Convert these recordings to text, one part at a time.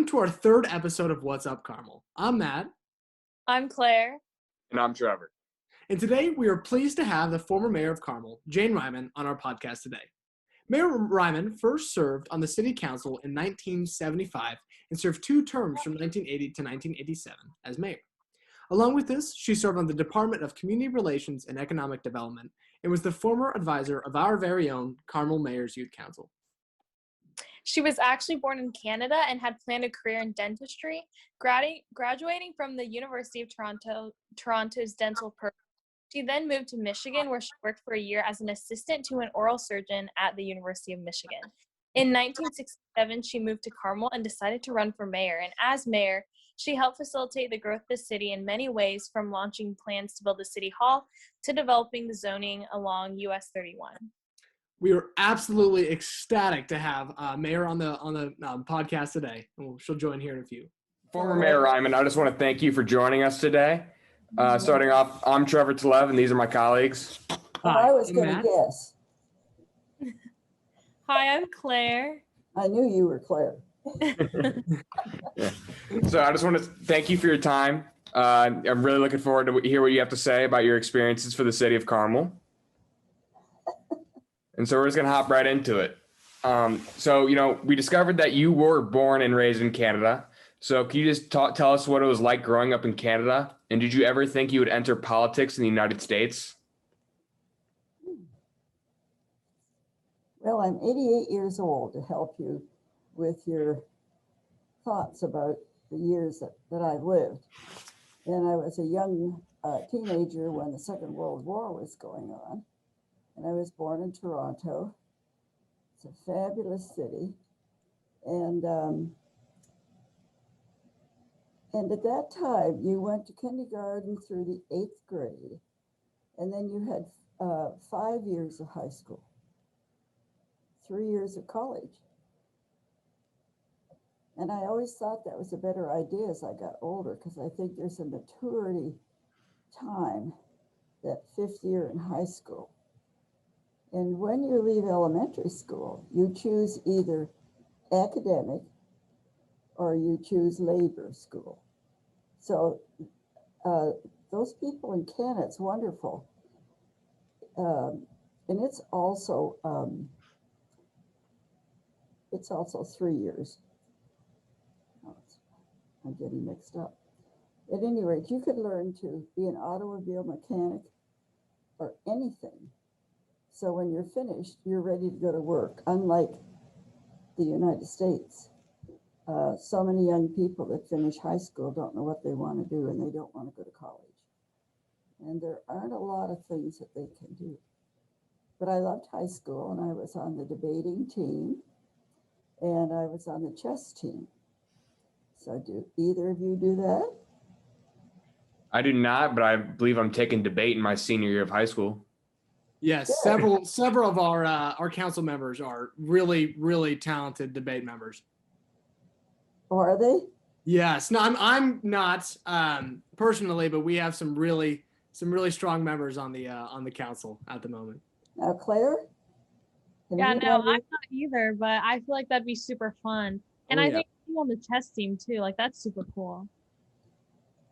Welcome to our third episode of What's Up Carmel. I'm Matt. I'm Claire. And I'm Trevor. And today we are pleased to have the former Mayor of Carmel, Jane Reiman, on our podcast today. Mayor Reiman first served on the City Council in 1975 and served 2 terms from 1980 to 1987 as mayor. Along with this, she served on the Department of Community Relations and Economic Development and was the former advisor of our very own Carmel Mayor's Youth Council. She was actually born in Canada and had planned a career in dentistry, graduating from the University of Toronto's dental program. She then moved to Michigan, where she worked for a year as an assistant to an oral surgeon at the University of Michigan. In 1967, she moved to Carmel and decided to run for mayor. And as mayor, she helped facilitate the growth of the city in many ways, from launching plans to build a city hall to developing the zoning along US 31. We are absolutely ecstatic to have Mayor on the podcast today. She'll join here in a few. Former Mayor Reiman, I just want to thank you for joining us today. Starting off, I'm Trevor Tilev, and these are my colleagues. Hi, I was going to guess. Hi, I'm Claire. I knew you were Claire. Yeah. So I just want to thank you for your time. I'm really looking forward to hear what you have to say about your experiences for the city of Carmel. And so we're just going to hop right into it. We discovered that you were born and raised in Canada. So can you just tell us what it was like growing up in Canada? And did you ever think you would enter politics in the United States? Well, I'm 88 years old to help you with your thoughts about the years that I've lived. And I was a young teenager when the Second World War was going on. And I was born in Toronto. It's a fabulous city. And at that time, you went to kindergarten through the 8th grade. And then you had 5 years of high school, 3 years of college. And I always thought that was a better idea as I got older, because I think there's a maturity time, that 5th year in high school. And when you leave elementary school, you choose either academic or you choose labor school. So those people in Canada, it's wonderful. And it's also 3 years. I'm getting mixed up. At any rate, you could learn to be an automobile mechanic or anything. So when you're finished, you're ready to go to work, unlike the United States. So many young people that finish high school don't know what they want to do, and they don't want to go to college. And there aren't a lot of things that they can do. But I loved high school, and I was on the debating team, and I was on the chess team. So do either of you do that? I do not, but I believe I'm taking debate in my senior year of high school. Yes, several of our council members are really, really talented debate members. Oh, are they? Yes. No, I'm not personally, but we have some really strong members on the council at the moment. Now, Claire? Yeah, no, I'm not either, but I feel like that'd be super fun. And I think being on the chess team too, like that's super cool.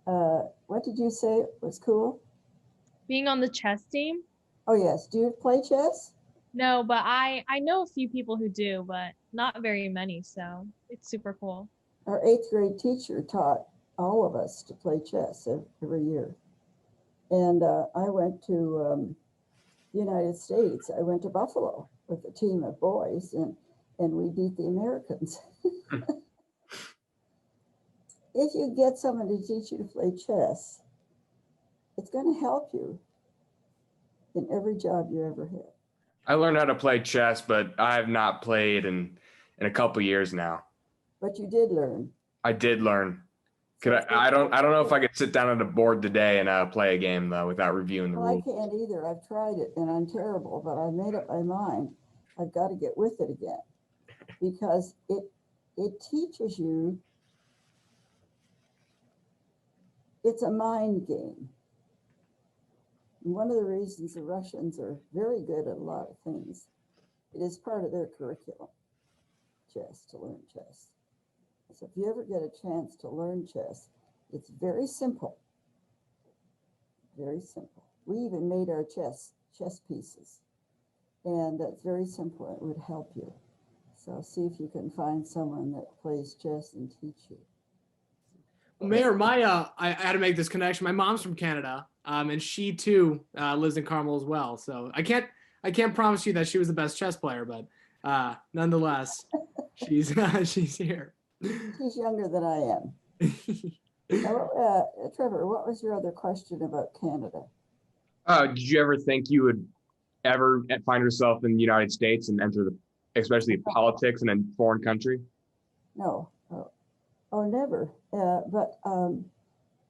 What did you say was cool? Being on the chess team? Oh, yes. Do you play chess? No, but I know a few people who do, but not very many, so it's super cool. Our 8th grade teacher taught all of us to play chess every year. And I went to the United States. I went to Buffalo with a team of boys, and we beat the Americans. If you get someone to teach you to play chess, it's going to help you in every job you ever had. I learned how to play chess, but I have not played in a couple years now. But you did learn. I did learn. I don't know if I could sit down at a board today and play a game though without reviewing the rules. I can't either. I've tried it and I'm terrible, but I made up my mind. I've got to get with it again, because it teaches you. It's a mind game. And one of the reasons the Russians are very good at a lot of things, it is part of their curriculum, chess, to learn chess. So if you ever get a chance to learn chess, it's very simple. Very simple. We even made our chess pieces. And that's very simple. It would help you. So see if you can find someone that plays chess and teach you. Well, Mayor, I had to make this connection. My mom's from Canada, and she too lives in Carmel as well. So I can't promise you that she was the best chess player, but nonetheless, she's she's here. She's younger than I am. Now, Trevor, what was your other question about Canada? Did you ever think you would ever find yourself in the United States and enter especially politics in a foreign country? No, never. But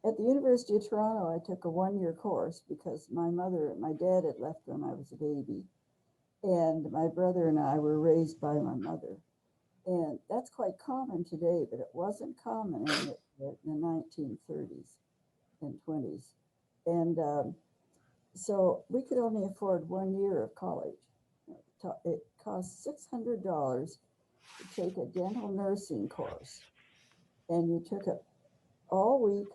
at the University of Toronto, I took a one-year course because my dad had left when I was a baby, and my brother and I were raised by my mother. And that's quite common today, but it wasn't common in the 1930s and 20s. And so we could only afford 1 year of college. It cost $600 to take a dental nursing course. And you took it all week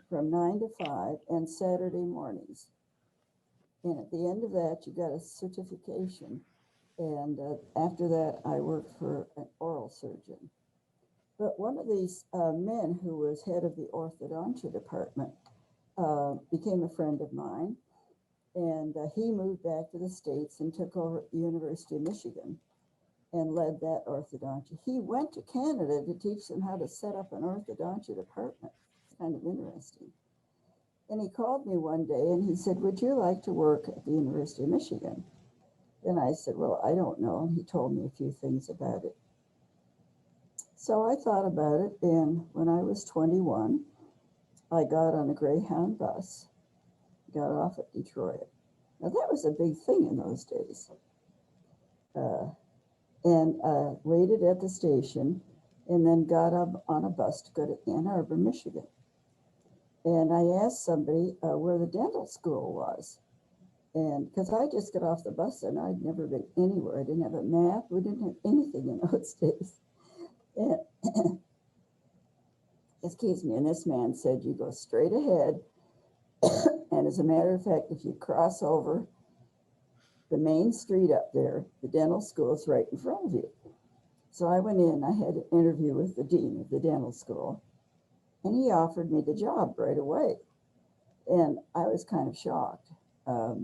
from 9 to 5 and Saturday mornings. And at the end of that, you got a certification. And after that, I worked for an oral surgeon. But one of these men who was head of the orthodontia department became a friend of mine. And he moved back to the States and took over at the University of Michigan and led that orthodontia. He went to Canada to teach them how to set up an orthodontia department. It's kind of interesting. And he called me one day and he said, "Would you like to work at the University of Michigan?" And I said, "Well, I don't know." And he told me a few things about it. So I thought about it. And when I was 21, I got on a Greyhound bus, got off at Detroit. Now that was a big thing in those days. And waited at the station and then got up on a bus to go to Ann Arbor, Michigan. And I asked somebody where the dental school was. And because I just got off the bus and I'd never been anywhere. I didn't have a map. We didn't have anything in those days. And excuse me. And this man said, "You go straight ahead. And as a matter of fact, if you cross over the main street up there, the dental school is right in front of you." So I went in, I had an interview with the dean of the dental school, and he offered me the job right away. And I was kind of shocked. I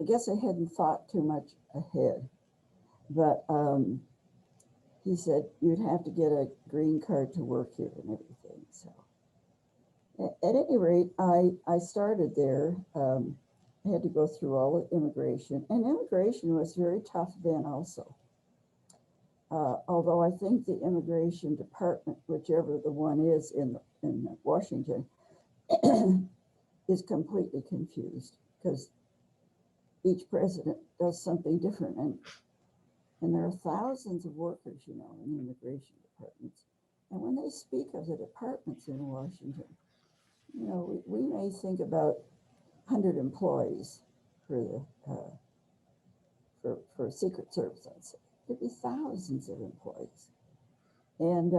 guess I hadn't thought too much ahead, but he said, "You'd have to get a green card to work here and everything." So at any rate, I started there. I had to go through all the immigration, and immigration was very tough then also. Although I think the immigration department, whichever the one is in Washington, is completely confused because each president does something different. And there are thousands of workers, in the immigration departments. And when they speak of the departments in Washington, we may think about 100 employees for Secret Service, I'd say. There'd be thousands of employees. And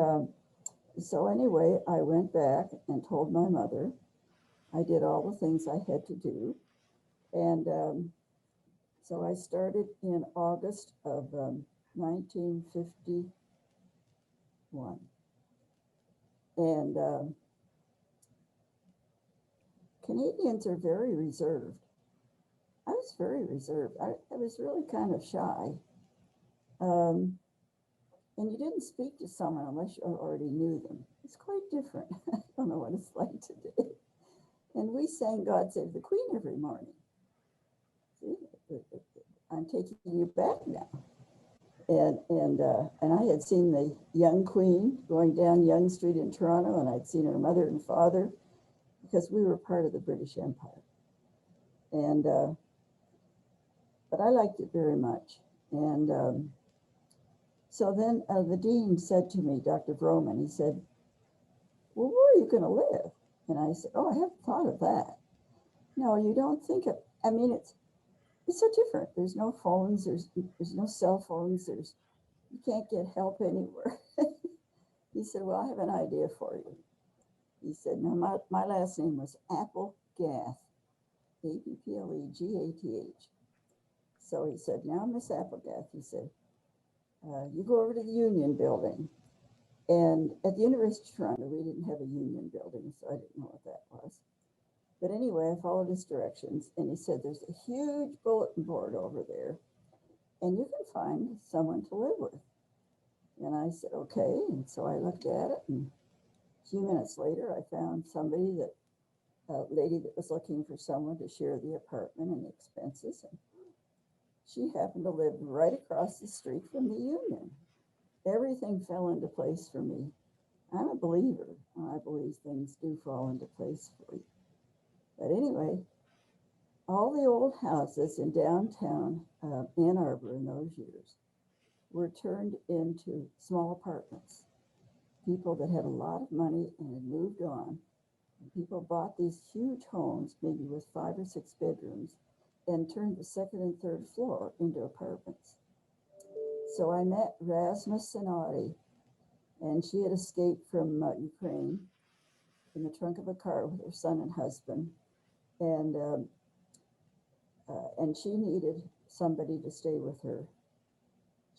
so anyway, I went back and told my mother. I did all the things I had to do. And so I started in August of 1951. And Canadians are very reserved. I was very reserved. I was really kind of shy. And you didn't speak to someone unless you already knew them. It's quite different. I don't know what it's like today. And we sang "God Save the Queen" every morning. See, I'm taking you back now. And I had seen the young queen going down Yonge Street in Toronto, and I'd seen her mother and father because we were part of the British Empire. And but I liked it very much. And so then the dean said to me, Dr. Vroman, he said, "Well, where are you going to live?" And I said, "Oh, I haven't thought of that." "No, you don't think it. I mean, it's so different. There's no phones. There's no cell phones. You can't get help anywhere." He said, well, I have an idea for you. He said, now my last name was Applegath, Applegath. So he said, now, Miss Applegath, he said, you go over to the Union Building. And at the University of Toronto, we didn't have a Union Building, so I didn't know what that was. But anyway, I followed his directions, and he said, there's a huge bulletin board over there, and you can find someone to live with. And I said, okay. And so I looked at it, and a few minutes later, I found somebody a lady that was looking for someone to share the apartment and the expenses. And she happened to live right across the street from the Union. Everything fell into place for me. I'm a believer. I believe things do fall into place for you. But anyway, all the old houses in downtown Ann Arbor in those years were turned into small apartments. People that had a lot of money and had moved on. And people bought these huge homes, maybe with 5 or 6 bedrooms, and turned the second and third floor into apartments. So I met Rasmus Sinati, and she had escaped from Ukraine in the trunk of a car with her son and husband. And she needed somebody to stay with her.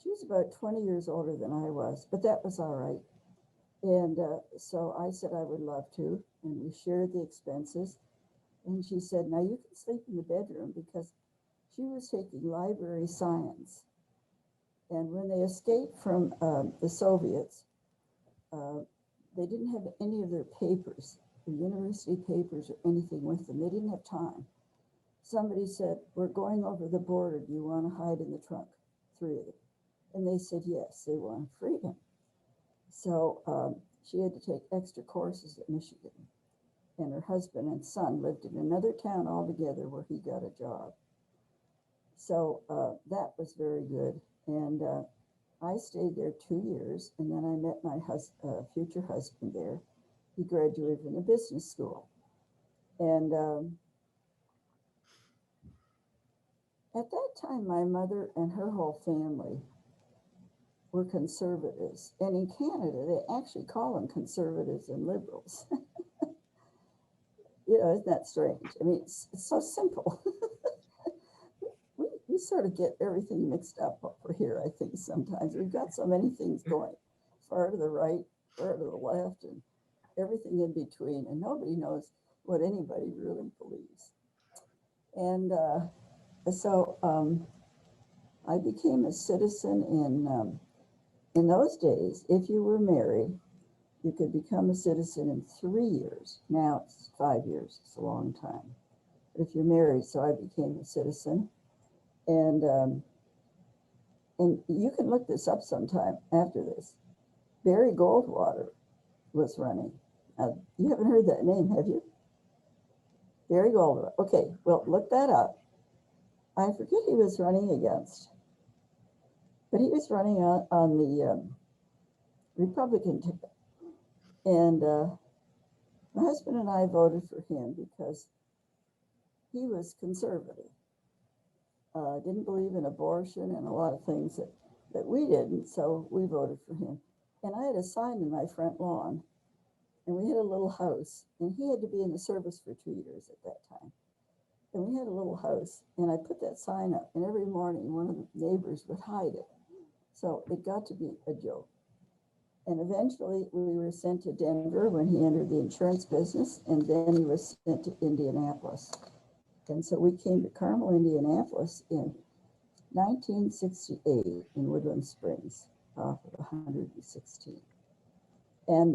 She was about 20 years older than I was, but that was all right. And so I said I would love to, and we shared the expenses. And she said, now you can sleep in the bedroom, because she was taking library science. And when they escaped from the Soviets, they didn't have any of their papers, the university papers or anything with them. They didn't have time. Somebody said, we're going over the border. Do you want to hide in the trunk? 3 of them. And they said, yes, they wanted freedom. So she had to take extra courses at Michigan. And her husband and son lived in another town altogether where he got a job. So that was very good. And I stayed there 2 years, and then I met my future husband there. He graduated from the business school. And at that time, my mother and her whole family were conservatives. And in Canada, they actually call them conservatives and liberals. You know, isn't that strange? I mean, it's so simple. we sort of get everything mixed up over here, I think, sometimes. We've got so many things going, far to the right, far to the left, and everything in between, and nobody knows what anybody really believes. And so I became a citizen in those days. If you were married, you could become a citizen in 3 years. Now it's 5 years. It's a long time. But if you're married, so I became a citizen. And you can look this up sometime after this. Barry Goldwater was running. You haven't heard that name, have you? Barry Goldwater. Okay, well, look that up. I forget who he was running against, but he was running on the Republican ticket. And my husband and I voted for him because he was conservative. Didn't believe in abortion and a lot of things that we didn't, so we voted for him. And I had a sign in my front lawn, and we had a little house, and he had to be in the service for 2 years at that time. And we had a little house, and I put that sign up, and every morning one of the neighbors would hide it. So it got to be a joke. And eventually we were sent to Denver when he entered the insurance business, and then he was sent to Indianapolis. And so we came to Carmel, Indianapolis in 1968 in Woodland Springs off of 116. And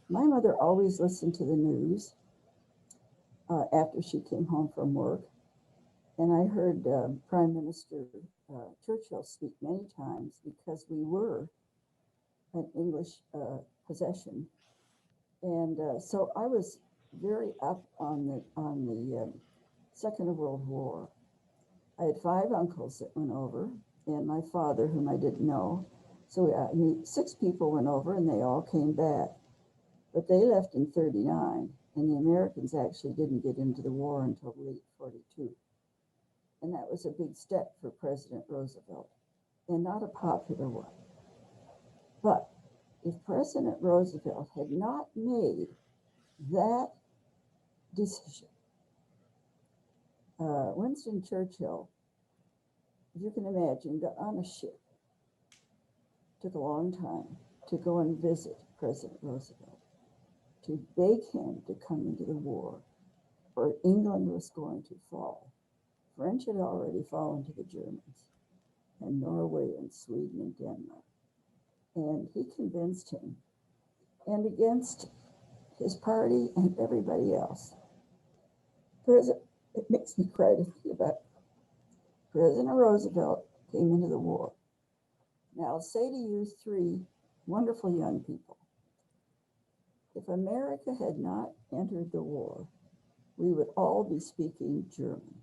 my mother always listened to the news after she came home from work. And I heard Prime Minister Churchill speak many times because we were an English possession. And so I was very up on the Second World War. I had 5 uncles that went over, and my father, whom I didn't know. So 6 people went over, and they all came back. But they left in 39, and the Americans actually didn't get into the war until late 42. And that was a big step for President Roosevelt, and not a popular one. But if President Roosevelt had not made that decision, Winston Churchill, if you can imagine, got on a ship. Took a long time to go and visit President Roosevelt, to beg him to come into the war, or England was going to fall. French had already fallen to the Germans, and Norway and Sweden and Denmark. And he convinced him, and against his party and everybody else. It makes me cry to think about it. President Roosevelt came into the war. Now, I'll say to you three wonderful young people, if America had not entered the war, we would all be speaking German.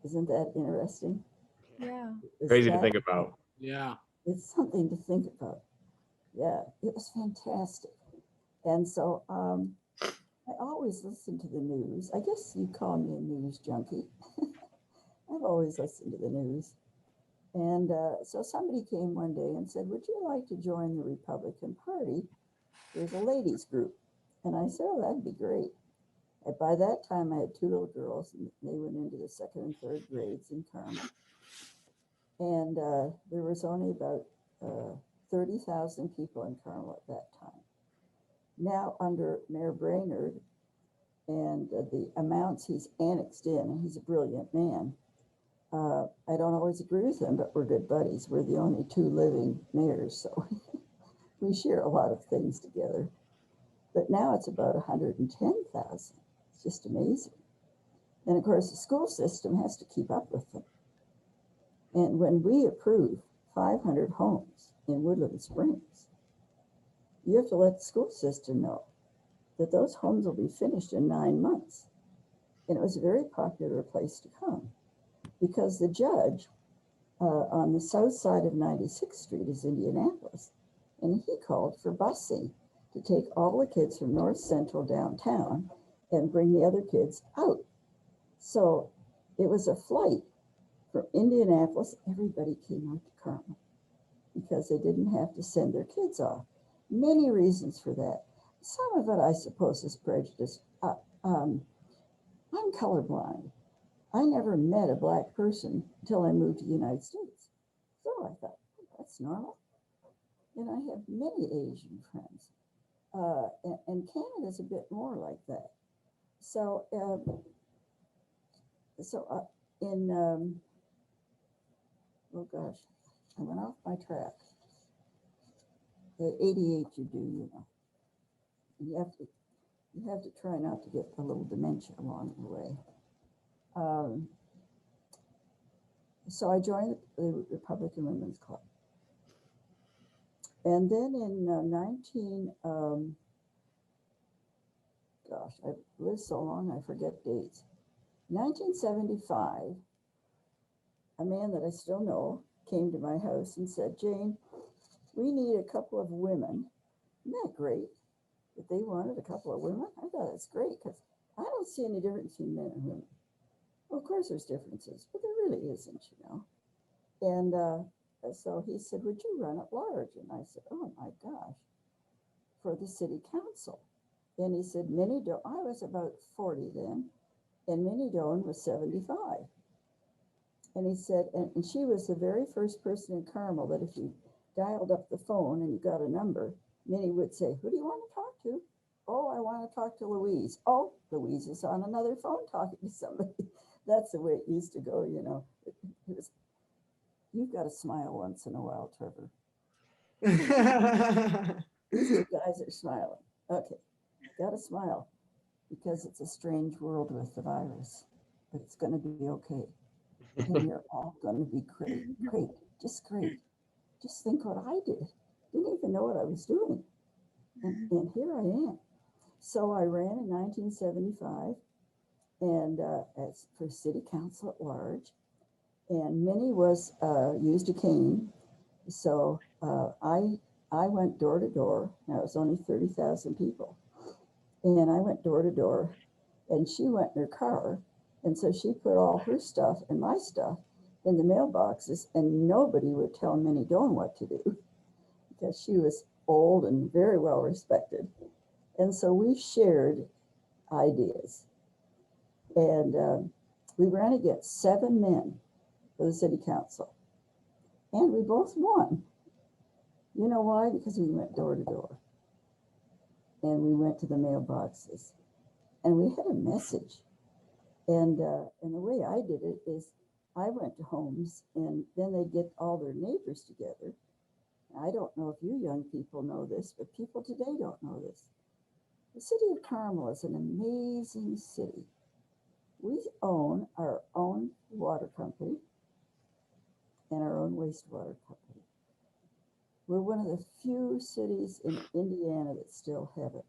Isn't that interesting? Yeah. Crazy to think about. Yeah. It's something to think about. Yeah, it was fantastic. And so I always listen to the news. I guess you call me a news junkie. I've always listened to the news. And so somebody came one day and said, would you like to join the Republican Party? There's a ladies group. And I said, oh, that'd be great. And by that time, I had two little girls, and they went into the second and third grades in Carmel. And there was only about 30,000 people in Carmel at that time. Now, under Mayor Brainerd and the amounts he's annexed in, and he's a brilliant man, I don't always agree with him, but we're good buddies. We're the only two living mayors, so we share a lot of things together. But now it's about 110,000. It's just amazing. And of course, the school system has to keep up with them. And when we approve 500 homes in Woodland Springs, you have to let the school system know that those homes will be finished in 9 months. And it was a very popular place to come because the judge on the south side of 96th Street is Indianapolis, and he called for busing to take all the kids from North Central downtown and bring the other kids out. So it was a flight from Indianapolis. Everybody came out to Carmel because they didn't have to send their kids off. Many reasons for that. Some of it, I suppose, is prejudice. I'm colorblind. I never met a black person until I moved to the United States. So I thought, oh, that's normal. And I have many Asian friends. And Canada's a bit more like that. So, oh gosh, I went off my track. At 88, you do, you know. You have to try not to get a little dementia along the way. So I joined the Republican Women's Club. And then in I've lived so long, I forget dates. 1975, a man that I still know came to my house and said, Jane, we need a couple of women. Isn't that great that they wanted a couple of women? I thought that's great because I don't see any difference between men and women. Well, of course there's differences, but there really isn't, you know. And so he said, would you run at large? And I said, oh my gosh, for the city council. And he said, Minnie Doan, I was about 40 then, and Minnie Doan was 75. And he said, and she was the very first person in Carmel that if you dialed up the phone and you got a number, Minnie would say, who do you want to talk to? Oh, I want to talk to Louise. Oh, Louise is on another phone talking to somebody. That's the way it used to go, you know. You've got to smile once in a while, Trevor. These two guys are smiling. Okay, got to smile because it's a strange world with the virus, but it's going to be okay. And you're all going to be great, just great. Just think what I did. Didn't even know what I was doing. And here I am. So I ran in 1975 and as for city council at large. And Minnie was used a cane. So I went door to door. Now it was only 30,000 people. And I went door to door and she went in her car. And so she put all her stuff and my stuff in the mailboxes, and nobody would tell Minnie Doan what to do because she was old and very well respected. And so we shared ideas. And we ran against 7 men for the city council. And we both won. You know why? Because we went door to door. And we went to the mailboxes. And we had a message. And the way I did it is I went to homes, and then they'd get all their neighbors together. I don't know if you young people know this, but people today don't know this. The city of Carmel is an amazing city. We own our own water company and our own wastewater company. We're one of the few cities in Indiana that still have it.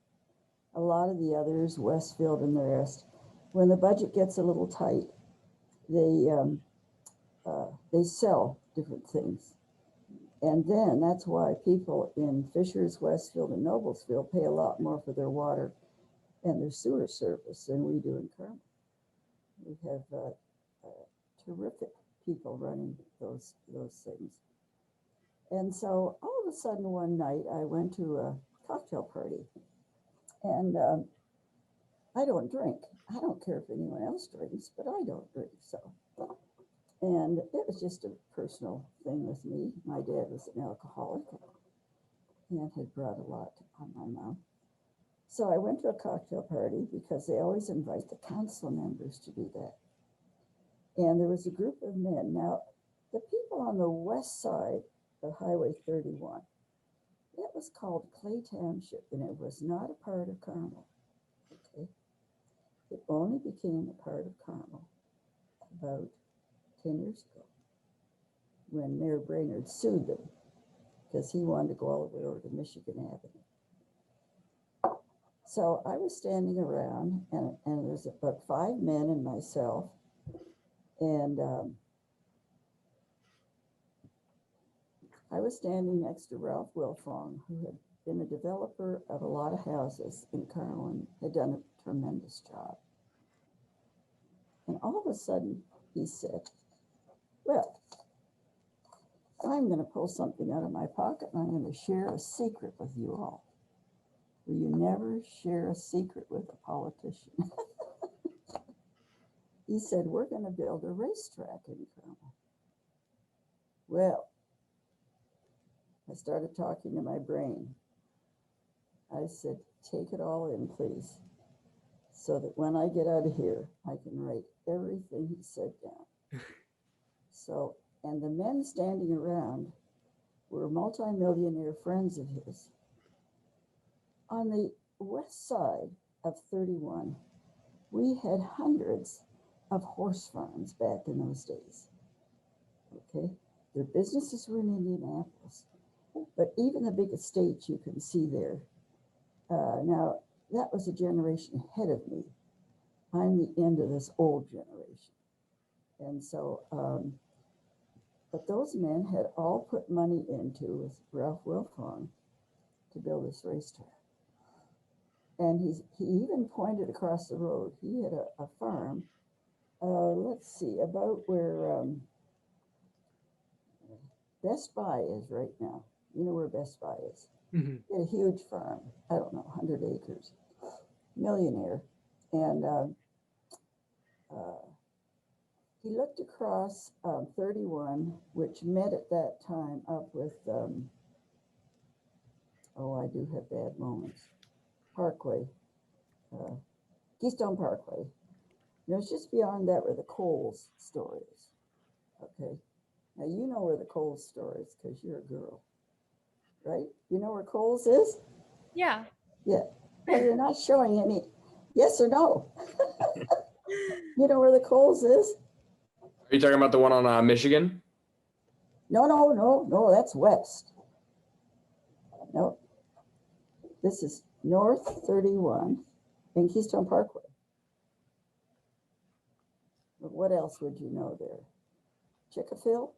A lot of the others, Westfield and the rest, when the budget gets a little tight, they sell different things. And then that's why people in Fishers, Westfield, and Noblesville pay a lot more for their water and their sewer service than we do in Carmel. We have terrific people running those things. And so all of a sudden one night I went to a cocktail party, and I don't drink. I don't care if anyone else drinks, but I don't drink. So, and it was just a personal thing with me. My dad was an alcoholic and had brought a lot on my mom. So I went to a cocktail party because they always invite the council members to do that. And there was a group of men. Now, the people on the west side of Highway 31, that was called Clay Township, and it was not a part of Carmel. Okay, it only became a part of Carmel about 10 years ago when Mayor Brainerd sued them because he wanted to go all the way over to Michigan Avenue. So I was standing around, and there was about 5 men and myself, and I was standing next to Ralph Wilfong, who had been a developer of a lot of houses in Carmel and had done a tremendous job. And all of a sudden he said, well, I'm going to pull something out of my pocket and I'm going to share a secret with you all. Will you never share a secret with a politician? He said, we're going to build a racetrack in Carmel. Well, I started talking to my brain. I said, take it all in, please, so that when I get out of here, I can write everything he said down. So, and the men standing around were multimillionaire friends of his. On the west side of 31, we had hundreds of horse farms back in those days. Okay, their businesses were in Indianapolis, but even the big estates you can see there. Now, that was a generation ahead of me. I'm the end of this old generation. And so, but those men had all put money into, with Ralph Wilfong, to build this racetrack. And he even pointed across the road. He had a farm, let's see, about where Best Buy is right now. You know where Best Buy is. Mm-hmm. He had a huge farm, I don't know, 100 acres, millionaire. And he looked across 31, which met at that time up with, I do have bad moments, Parkway, Keystone Parkway. You know, it's just beyond that where the Coles store is. Okay. Now, you know where the Coles store is because you're a girl, right? You know where Coles is? Yeah. Yeah. Well, you're not showing any yes or no. You know where the Coles is? Are you talking about the one on Michigan? No, that's west. No, this is North 31 and Keystone Parkway. But what else would you know there? Chickafill?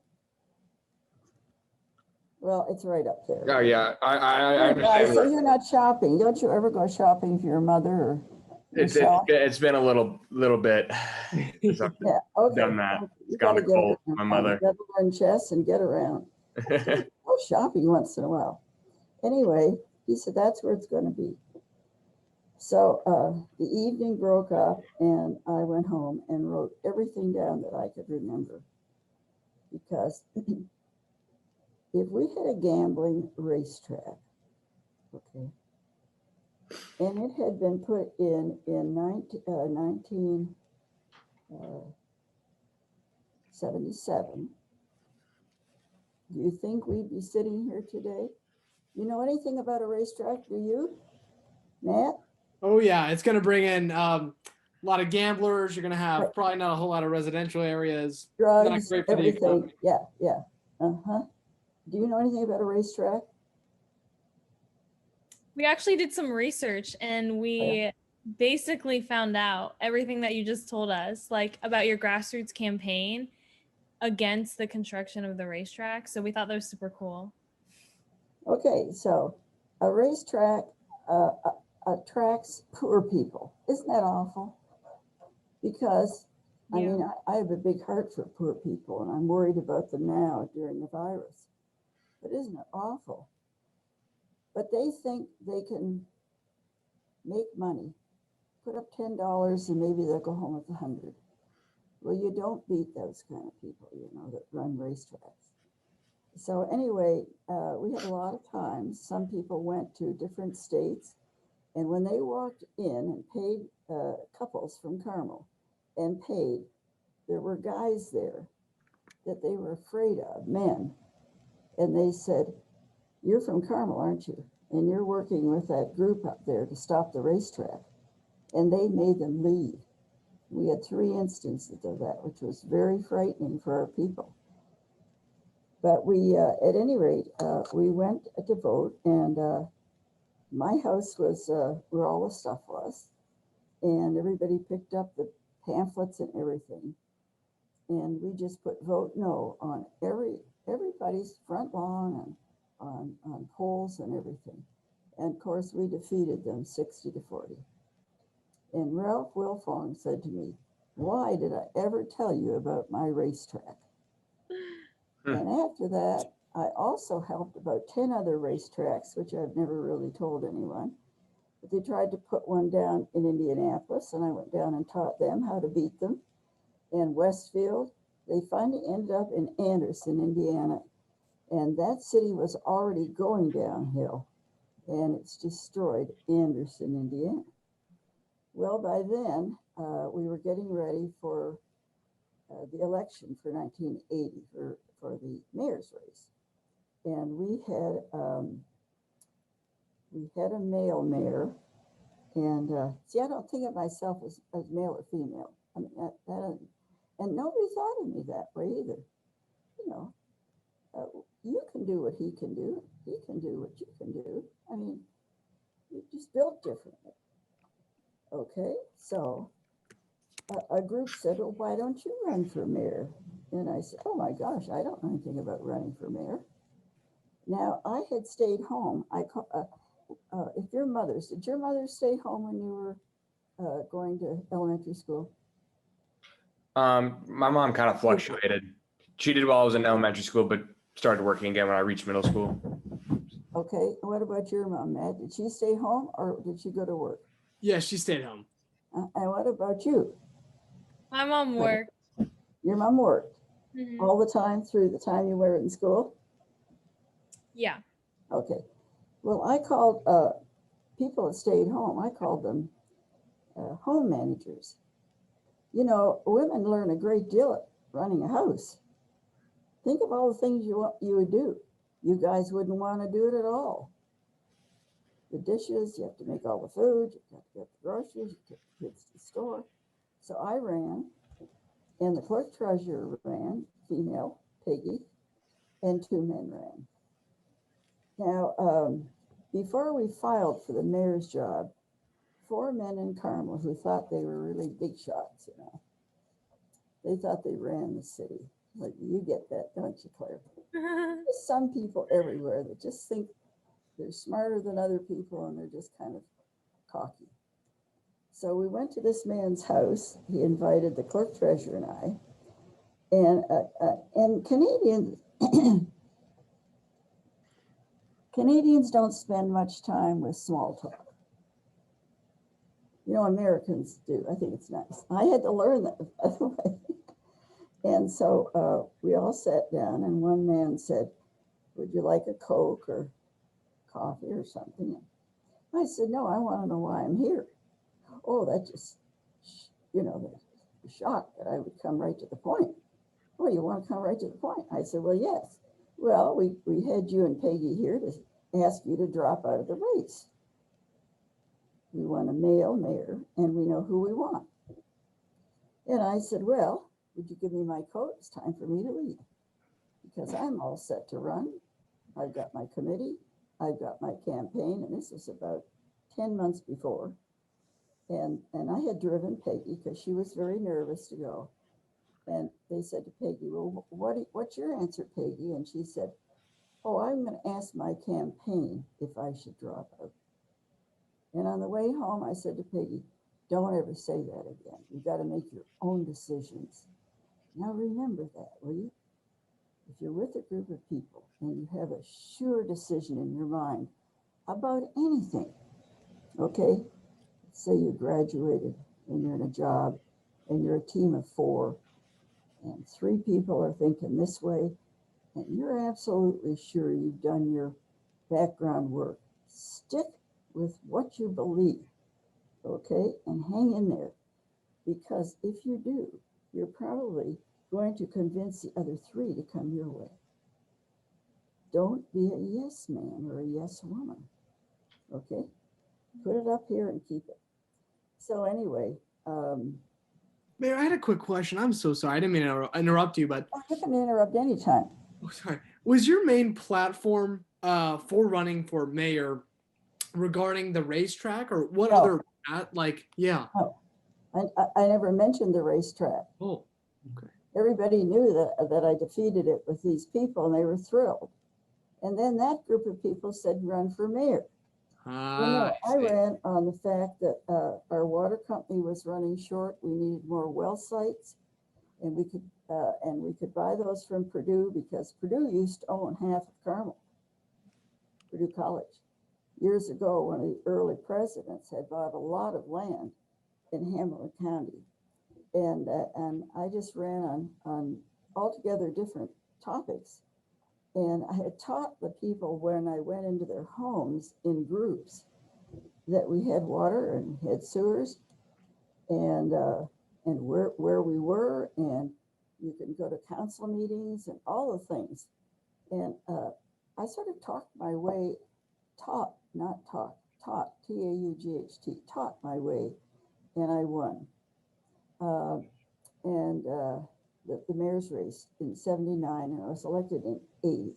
Well, it's right up there. Oh yeah, I Guys, understand. so you're not shopping. Don't you ever go shopping for your mother or Michelle? It's been a little bit since I've Yeah, okay. done that. Okay. It's gone to gotta get cold. around. My mother. You gotta learn chess and get around. Go shopping once in a while. Anyway, he said that's where it's going to be. So the evening broke up, and I went home and wrote everything down that I could remember. Because if we had a gambling racetrack, okay, and it had been put in 1977, do you think we'd be sitting here today? You know anything about a racetrack? Do you, Matt? Oh yeah, it's going to bring in a lot of gamblers. You're going to have Right. probably not a whole lot of residential areas. Drugs, Not great for the everything. economy. Yeah, yeah. Uh-huh. Do you know anything about a racetrack? We actually did some research and we basically found out everything that you just told us, like about your grassroots campaign against the construction of the racetrack. So we thought that was super cool. Okay, so a racetrack attracts poor people. Isn't that awful? Because, I Yeah. mean, I have a big heart for poor people, and I'm worried about them now during the virus. But isn't it awful? But they think they can make money, put up $10, and maybe they'll go home with 100. Well, you don't beat those kind of people, you know, that run racetracks. So anyway, we had a lot of times, some people went to different states, and when they walked in and paid, couples from Carmel and paid, there were guys there that they were afraid of, men. And they said, "You're from Carmel, aren't you? And you're working with that group up there to stop the racetrack." And they made them leave. We had 3 instances of that, which was very frightening for our people. But we, at any rate, we went to vote, and my house was where all the stuff was, and everybody picked up the pamphlets and everything, and we just put "vote no" on everybody's front lawn and on poles and everything. And of course, we defeated them 60-40. And Ralph Wilfong said to me, "Why did I ever tell you about my racetrack?" And after that, I also helped about 10 other racetracks, which I've never really told anyone. But they tried to put one down in Indianapolis, and I went down and taught them how to beat them. And Westfield, they finally ended up in Anderson, Indiana. And that city was already going downhill, and it's destroyed Anderson, Indiana. Well, by then, we were getting ready for the election for 1980 for the mayor's race. And we had a male mayor. And see, I don't think of myself as male or female. I mean, and nobody thought of me that way either. You know, you can do what he can do. He can do what you can do. I mean, you're just built differently. Okay, so a group said, "Well, why don't you run for mayor?" And I said, "Oh my gosh, I don't know anything about running for mayor." Now, I had stayed home. If your mothers, did your mother stay home when you were going to elementary school? My mom kind of fluctuated. She did while I was in elementary school, but started working again when I reached middle school. Okay, what about your mom, Matt? Did she stay home or did she go to work? Yeah, she stayed home. And what about you? My mom worked. Your mom worked Mhm. all the time through the time you were in school? Yeah. Okay. Well, I called people that stayed home, I called them home managers. You know, women learn a great deal at running a house. Think of all the things you would do. You guys wouldn't want to do it at all. The dishes, you have to make all the food, you have to get the groceries, you take the kids to the store. So I ran, and the clerk treasurer ran, female, Peggy, and 2 men ran. Now, before we filed for the mayor's job, 4 men in Carmel who thought they were really big shots, you know. They thought they ran the city. Like, you get that, don't you, Claire? There's some people everywhere that just think they're smarter than other people, and they're just kind of cocky. So we went to this man's house. He invited the clerk treasurer and I, and Canadians Canadians don't spend much time with small talk. You know, Americans do. I think it's nice. I had to learn that, by the way. And so we all sat down, and one man said, "Would you like a Coke or coffee or something?" I said, "No, I want to know why I'm here." Oh, that just, the shock that I would come right to the point. "Oh, you want to come right to the point?" I said, "Well, yes. Well, we had you and Peggy here to ask you to drop out of the race. We want a male mayor, and we know who we want." And I said, "Well, would you give me my coat? It's time for me to leave, because I'm all set to run. I've got my committee. I've got my campaign." And this was about 10 months before. And I had driven Peggy because she was very nervous to go. And they said to Peggy, "Well, what's your answer, Peggy?" And she said, "Oh, I'm going to ask my campaign if I should drop out." And on the way home, I said to Peggy, "Don't ever say that again. You've got to make your own decisions. Now remember that, will you? If you're with a group of people and you have a sure decision in your mind about anything, okay? Say you graduated and you're in a job and you're a team of 4 and 3 people are thinking this way, and you're absolutely sure you've done your background work. Stick with what you believe, okay? And hang in there, because if you do, you're probably going to convince the other 3 to come your way. Don't be a yes man or a yes woman, okay? Put it up here and keep it. So anyway, Mayor, I had a quick question. I'm so sorry. I didn't mean to interrupt you, but you can interrupt anytime. oh, sorry. Was your main platform for running for mayor regarding the racetrack, or what No. other yeah? No, I never mentioned the racetrack. Oh, okay. Everybody knew that I defeated it with these people, and they were thrilled. And then that group of people said, "Run for mayor." I I see. ran on the fact that our water company was running short. We needed more well sites, and we could buy those from Purdue, because Purdue used to own half of Carmel, Purdue College. Years ago, one of the early presidents had bought a lot of land in Hamilton County, and I just ran on altogether different topics. And I had taught the people, when I went into their homes in groups, that we had water and had sewers, and where we were, and you can go to council meetings and all the things. And I sort of taught, T-A-U-G-H-T, taught my way, and I won. The mayor's race in 79, and I was elected in 80.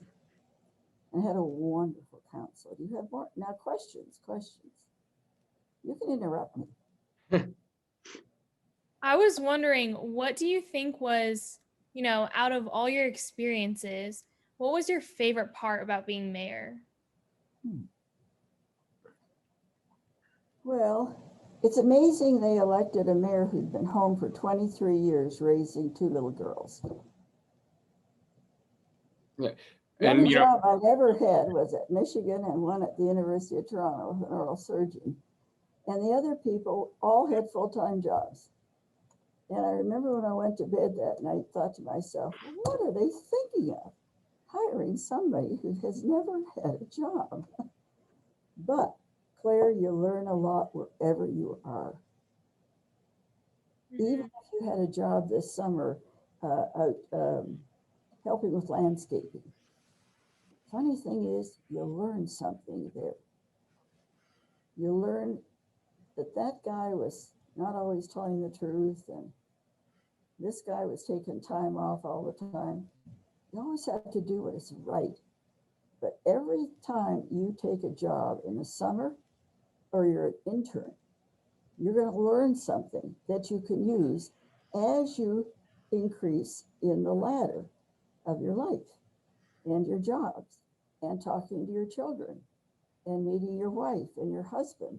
And had a wonderful council. Do you have more? Now, questions. You can interrupt me. I was wondering, what do you think was, out of all your experiences, what was your favorite part about being mayor? Well, it's amazing they elected a mayor who'd been home for 23 years raising 2 little girls. Yeah. The And only job I've ever had was at Michigan and one at the University of Toronto, an oral surgeon. And the other people all had full-time jobs. And I remember when I went to bed that night, thought to myself, what are they thinking of? Hiring somebody who has never had a job. But Claire, you learn a lot wherever you are. Even if you had a job this summer out helping with landscaping. Funny thing is, you'll learn something there. You'll learn that guy was not always telling the truth, and this guy was taking time off all the time. You always have to do what is right. But every time you take a job in the summer or you're an intern, you're going to learn something that you can use as you increase in the ladder of your life and your jobs, and talking to your children and meeting your wife and your husband.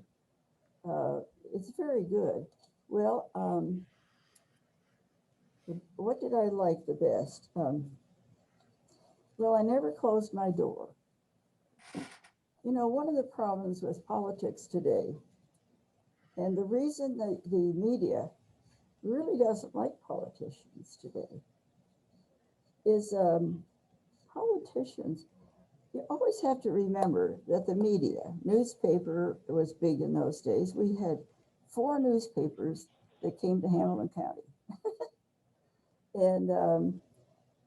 it's very good. Well, what did I like the best? Well, I never closed my door. You know, one of the problems with politics today, and the reason that the media really doesn't like politicians today, is politicians, you always have to remember that the media, newspaper was big in those days. We had 4 newspapers that came to Hamilton County.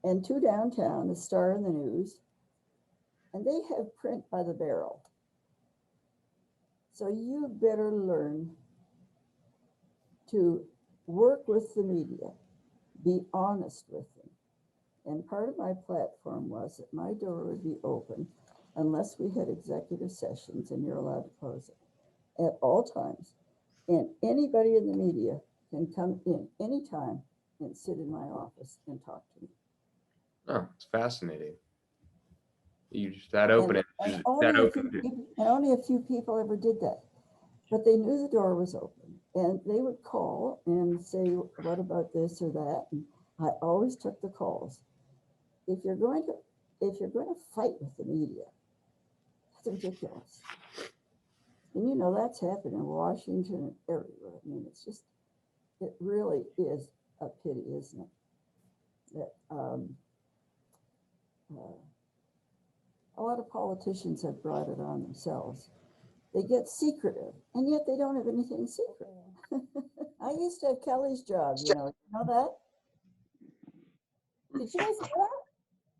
And 2 downtown, the Star and the News, and they have print by the barrel. So you better learn to work with the media, be honest with them. And part of my platform was that my door would be open unless we had executive sessions, and you're allowed to close it at all times. And anybody in the media can come in anytime and sit in my office and talk to me. Oh, it's fascinating. You just that open it. And That only a few people ever did that. But they knew the door was open, and they would call and say, what about this or that? And I always took the calls. If you're going to fight with the media, that's ridiculous. And you know, that's happened in Washington and everywhere. I mean, it's just, it really is a pity, isn't it? That a lot of politicians have brought it on themselves. They get secretive, and yet they don't have anything secret. I used to have Kelly's job, you know that? Did you guys know that?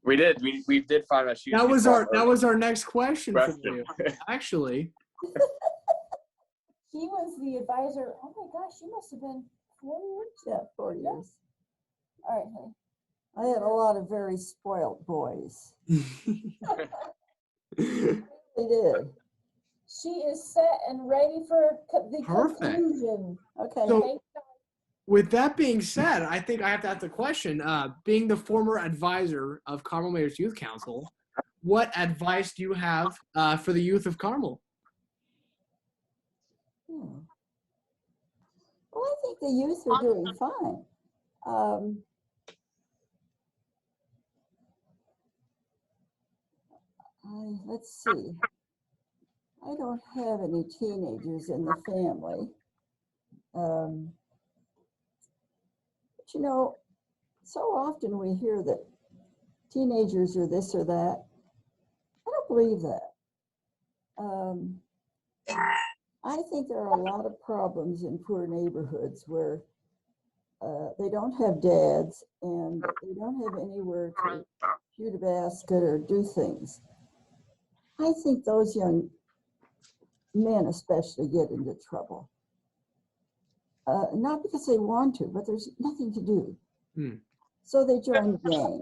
we did. We did find that she. That was our next question for you. Actually, She was the advisor. Oh my gosh, she must have been 4 years. Yeah, 4 years. All right, honey. I had a lot of very spoiled boys. They did. She is set and ready for the Perfect. conclusion. Okay. So- Thank God. with that being said, I think I have to ask the question. Being the former advisor of Carmel Mayor's Youth Council, what advice do you have for the youth of Carmel? Well, I think the youth are doing fine. Let's see. I don't have any teenagers in the family. But you know, so often we hear that teenagers are this or that. I don't believe that. I think there are a lot of problems in poor neighborhoods where they don't have dads and they don't have anywhere to shoot a basket or do things. I think those young men especially get into trouble. Not because they want to, but there's nothing to do. So they join gangs.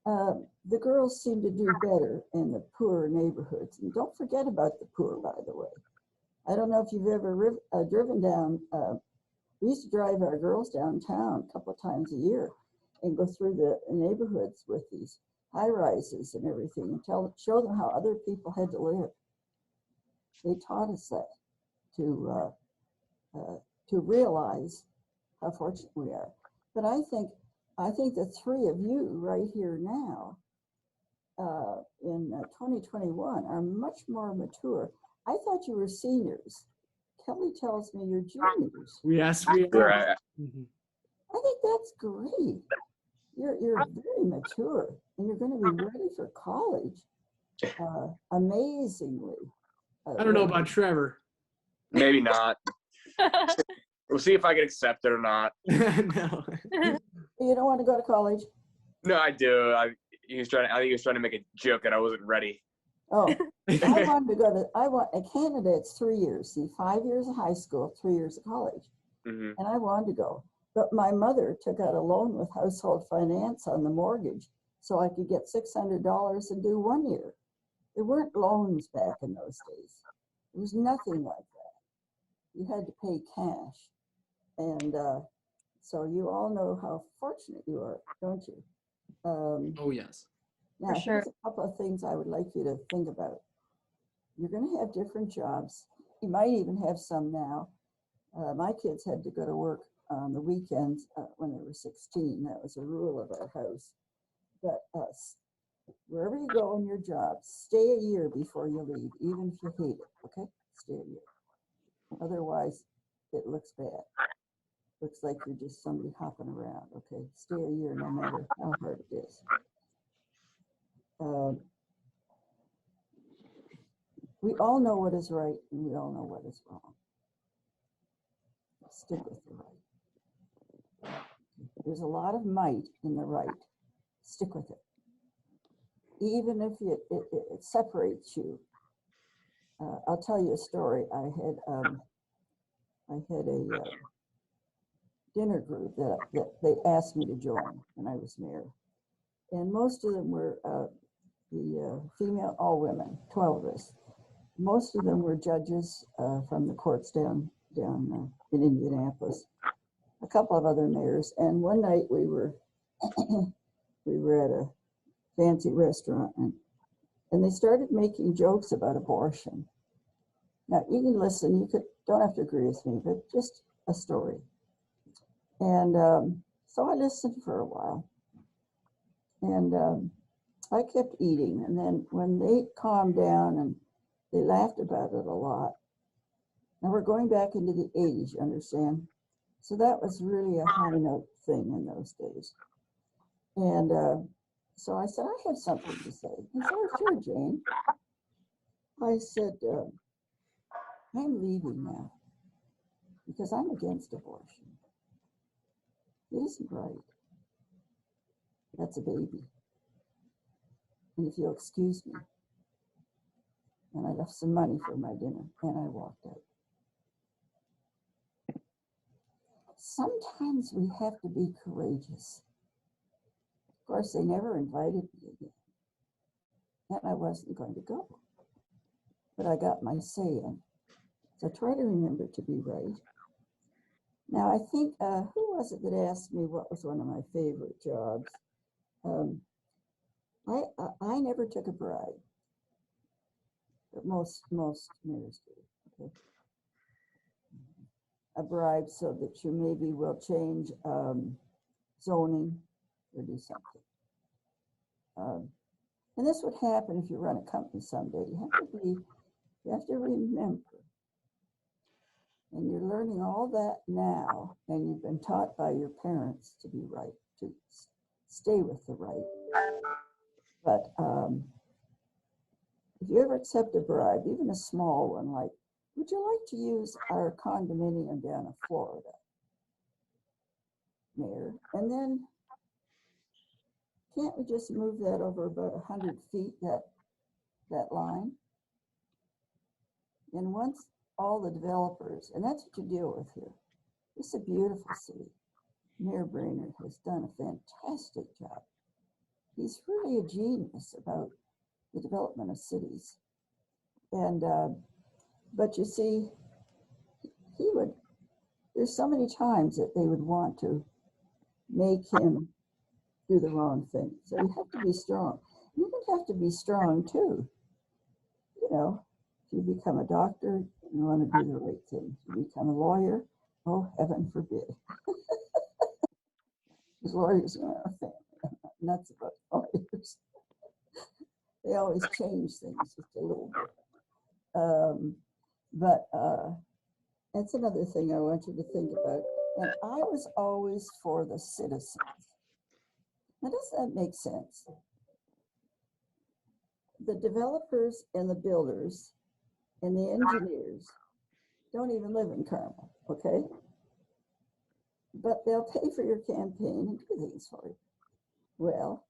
The girls seem to do better in the poorer neighborhoods. And don't forget about the poor, by the way. I don't know if you've ever driven down, we used to drive our girls downtown a couple of times a year and go through the neighborhoods with these high rises and everything and show them how other people had to live. They taught us that to realize how fortunate we are. But I think the 3 of you right here now in 2021 are much more mature. I thought you were seniors. Kelly tells me you're juniors. Yes, we are. Right. I think that's great. You're very mature, and you're going to be ready for college. Amazingly. I don't know about Trevor. Maybe not. We'll see if I can accept it or not. No. You don't want to go to college? No, I do. I think he was trying to make a joke that I wasn't ready. Oh, I wanted to go to, Canada, it's 3 years. See, 5 years of high school, 3 years of college. Mm-hmm. And I wanted to go. But my mother took out a loan with household finance on the mortgage so I could get $600 and do 1 year. There weren't loans back in those days. There was nothing like that. You had to pay cash. And so you all know how fortunate you are, don't you? Oh, yes. Now, For sure. here's a couple of things I would like you to think about. You're going to have different jobs. You might even have some now. My kids had to go to work on the weekends when they were 16. That was a rule of our house. But wherever you go in your job, stay a year before you leave, even if you hate it, okay? Stay a year. Otherwise, it looks bad. Looks like you're just somebody hopping around, okay? Stay a year no matter how hard it is. We all know what is right and we all know what is wrong. Stick with the right. There's a lot of might in the right. Stick with it. Even if it separates you. I'll tell you a story. I had a dinner group that they asked me to join when I was mayor. And most of them were the female, all women, 12 of us. Most of them were judges from the courts down in Indianapolis. A couple of other mayors. And one night we were at a fancy restaurant and they started making jokes about abortion. Now you can listen, don't have to agree with me, but just a story. And so I listened for a while. And I kept eating. And then when they calmed down and they laughed about it a lot. Now we're going back into the 80s, you understand? So that was really a high note thing in those days. And so I said, I have something to say. He said, oh, sure, Jane. I said, I'm leaving now because I'm against abortion. It isn't right. That's a baby. And if you'll excuse me. And I left some money for my dinner and I walked out. Sometimes we have to be courageous. Of course, they never invited me again. And I wasn't going to go. But I got my say in. So try to remember to be right. Now, I think, who was it that asked me what was one of my favorite jobs? I never took a bribe. But most mayors do. Okay? A bribe so that you maybe will change zoning or do something. And this would happen if you run a company someday. You have to remember, and you're learning all that now, and you've been taught by your parents to be right, to stay with the right. But if you ever accept a bribe, even a small one, like, would you like to use our condominium down in Florida, Mayor? And then can't we just move that over about 100 feet, that line? And once all the developers, and that's what you deal with here. It's a beautiful city. Mayor Brainerd has done a fantastic job. He's really a genius about the development of cities. And, but you see, there's so many times that they would want to make him do the wrong thing. So you have to be strong. You don't have to be strong too. You know, if you become a doctor, you want to do the right thing. If you become a lawyer, oh, heaven forbid. Because lawyers are our family. I'm not nuts about lawyers. They always change things just a little bit. But that's another thing I want you to think about. And I was always for the citizens. Now, does that make sense? The developers and the builders and the engineers don't even live in Carmel, okay? But they'll pay for your campaign and do things for you. Well,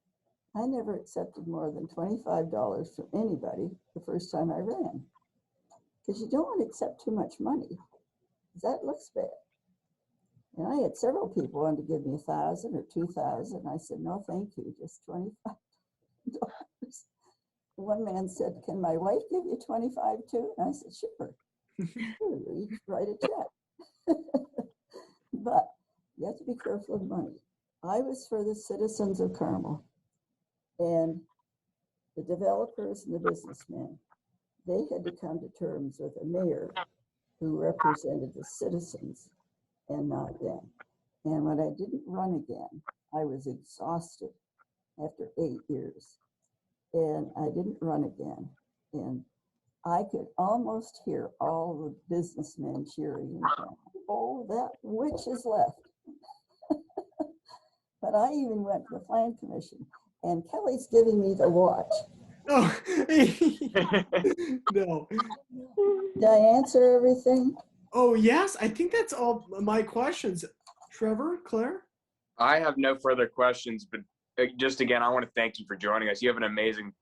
I never accepted more than $25 from anybody the first time I ran. Because you don't want to accept too much money. That looks bad. And I had several people wanting to give me $1,000 or $2,000. I said, no, thank you, just $25. One man said, can my wife give you 25 too? And I said, sure. Sure, you each write a check. But you have to be careful of money. I was for the citizens of Carmel, and the developers and the businessmen, they had to come to terms with a mayor who represented the citizens and not them. And when I didn't run again, I was exhausted after 8 years. And I didn't run again. And I could almost hear all the businessmen cheering, oh, that witch is left. But I even went to the Plan Commission, and Kelly's giving me the watch. Oh, no. Did I answer everything? Oh, yes. I think that's all my questions. Trevor, Claire? I have no further questions, but just again, I want to thank you for joining us. You have an amazing,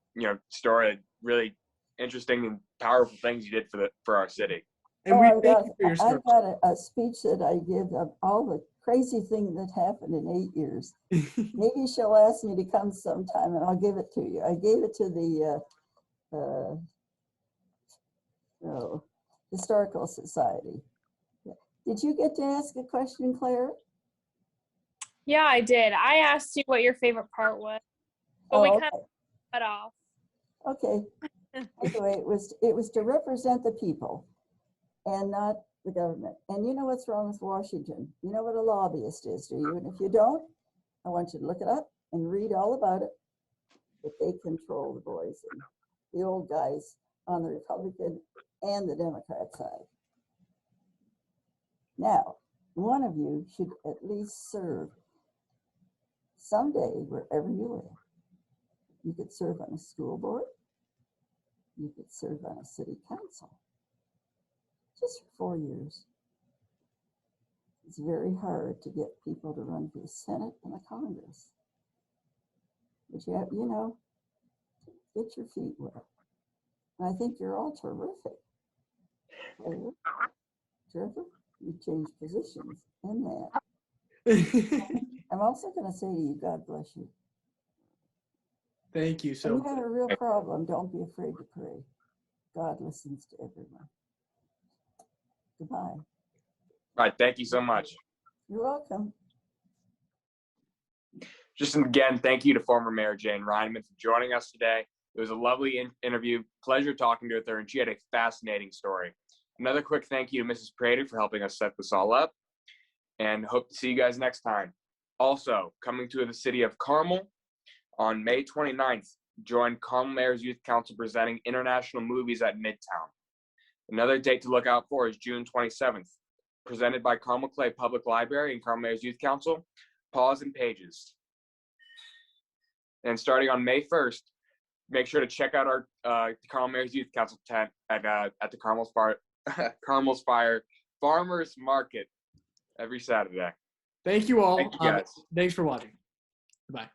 story, really interesting and powerful things you did for our city. And we thank you for your I've service. got a speech that I give of all the crazy things that happened in 8 years. Maybe she'll ask me to come sometime and I'll give it to you. I gave it to the Historical Society. Did you get to ask a question, Claire? Yeah, I did. I asked you what your favorite part was, but we Oh, kind of cut off. okay. Anyway, it was to represent the people and not the government. And you know what's wrong with Washington? You know what a lobbyist is, do you? And if you don't, I want you to look it up and read all about it. But they control the boys and the old guys on the Republican and the Democrat side. Now, one of you should at least serve someday wherever you live. You could serve on a school board. You could serve on a city council. Just for 4 years. It's very hard to get people to run for the Senate and the Congress. But you have, get your feet wet. And I think you're all terrific. Trevor, you changed positions in that. I'm also going to say to you, God bless you. Thank you so When much. you have a real problem, don't be afraid to pray. God listens to everyone. Goodbye. All right, thank you so much. You're welcome. Just again, thank you to former Mayor Jane Reiman for joining us today. It was a lovely interview. Pleasure talking to her, and she had a fascinating story. Another quick thank you to Mrs. Prater for helping us set this all up, and hope to see you guys next time. Also, coming to the city of Carmel on May 29th, join Carmel Mayor's Youth Council presenting international movies at Midtown. Another date to look out for is June 27th, presented by Carmel Clay Public Library and Carmel Mayor's Youth Council, Paws and Pages. And starting on May 1st, make sure to check out our Carmel Mayor's Youth Council tent at the Carmel's Fire Farmers Market every Saturday. Thank you all. Thank you guys. Thanks for watching. Goodbye.